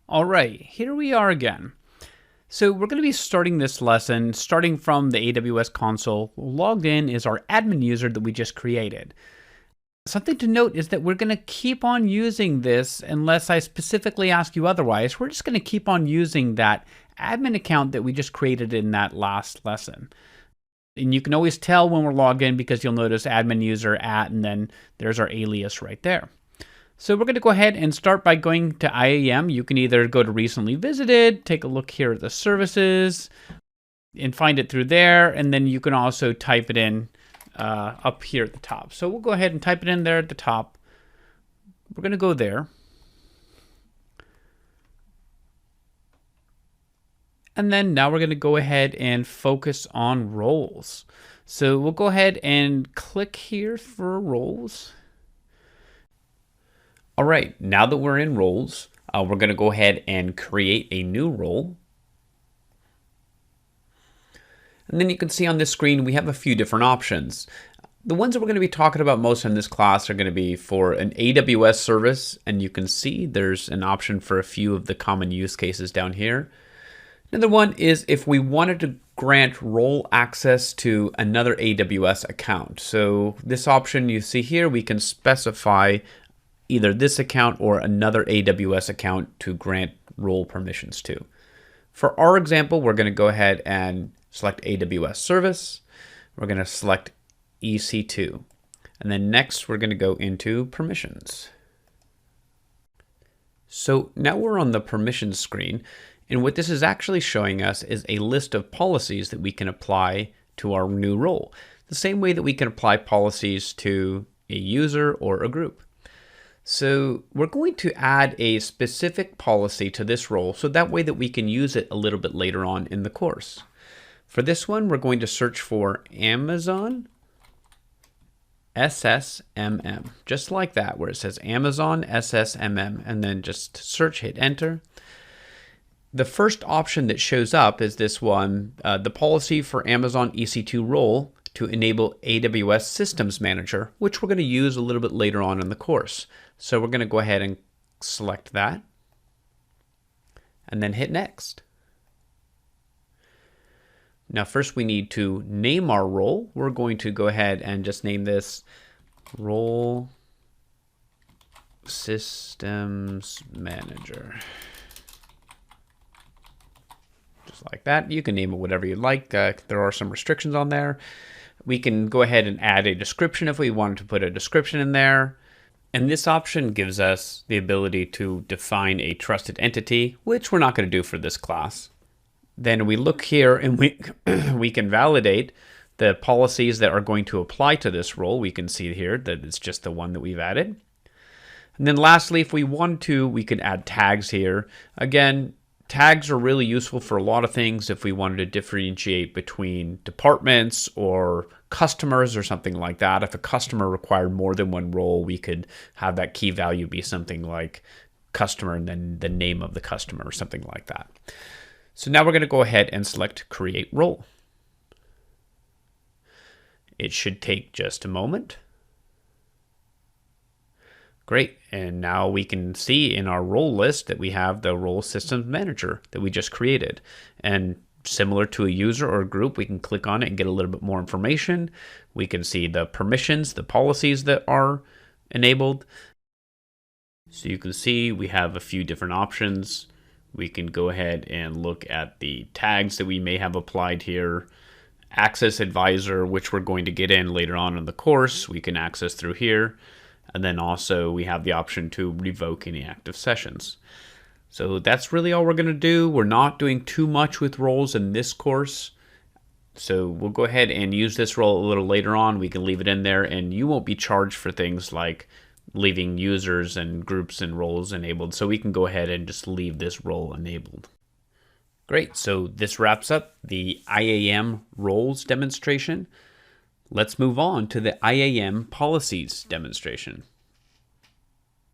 All right, here we are again. So we're going to be starting this lesson starting from the AWS console. Logged in is our admin user that we just created. Something to note is that we're going to keep on using this unless I specifically ask you otherwise. We're just going to keep on using that admin account that we just created in that last lesson. And you can always tell when we're logged in because you'll notice admin user @ and then there's our alias right there. So we're going to go ahead and start by going to IAM. You can either go to recently visited, take a look here at the services, and find it through there. And then you can also type it in up here at the top. So we'll go ahead and type it in there at the top. We're going to go there. And then now we're going to go ahead and focus on roles. So we'll go ahead and click here for roles. All right, now that we're in roles, we're going to go ahead and create a new role. And then you can see on this screen, we have a few different options. The ones that we're going to be talking about most in this class are going to be for an AWS service. And you can see there's an option for a few of the common use cases down here. Another one is if we wanted to grant role access to another AWS account. So this option you see here, we can specify either this account or another AWS account to grant role permissions to. For our example, we're going to go ahead and select AWS service. We're going to select EC2. And then next, we're going to go into permissions. So now we're on the permissions screen. And what this is actually showing us is a list of policies that we can apply to our new role. The same way that we can apply policies to a user or a group. So we're going to add a specific policy to this role so that way that we can use it a little bit later on in the course. For this one, we're going to search for Amazon SSMM, just like that, where it says Amazon SSMM, and then just search, hit enter. The first option that shows up is this one, the policy for Amazon EC2 role to enable AWS Systems Manager, which we're going to use a little bit later on in the course. So we're going to go ahead and select that and then hit next. Now first we need to name our role. We're going to go ahead and just name this Role Systems Manager. Just like that. You can name it whatever you like. There are some restrictions on there. We can go ahead and add a description if we wanted to put a description in there. And this option gives us the ability to define a trusted entity, which we're not going to do for this class. Then we look here and we can validate the policies that are going to apply to this role. We can see here that it's just the one that we've added. And then lastly, if we want to, we could add tags here. Again, tags are really useful for a lot of things if we wanted to differentiate between departments or customers or something like that. If a customer required more than one role, we could have that key value be something like customer and then the name of the customer or something like that. So now we're going to go ahead and select Create Role. It should take just a moment. Great, and now we can see in our role list that we have the Role Systems Manager that we just created. And similar to a user or a group, we can click on it and get a little bit more information. We can see the permissions, the policies that are enabled. So you can see we have a few different options. We can go ahead and look at the tags that we may have applied here. Access Advisor, which we're going to get in later on in the course, we can access through here. And then also we have the option to revoke any active sessions. So that's really all we're going to do. We're not doing too much with roles in this course. So we'll go ahead and use this role a little later on. We can leave it in there and you won't be charged for things like leaving users and groups and roles enabled. So we can go ahead and just leave this role enabled. Great, so this wraps up the IAM Roles demonstration. Let's move on to the IAM Policies demonstration.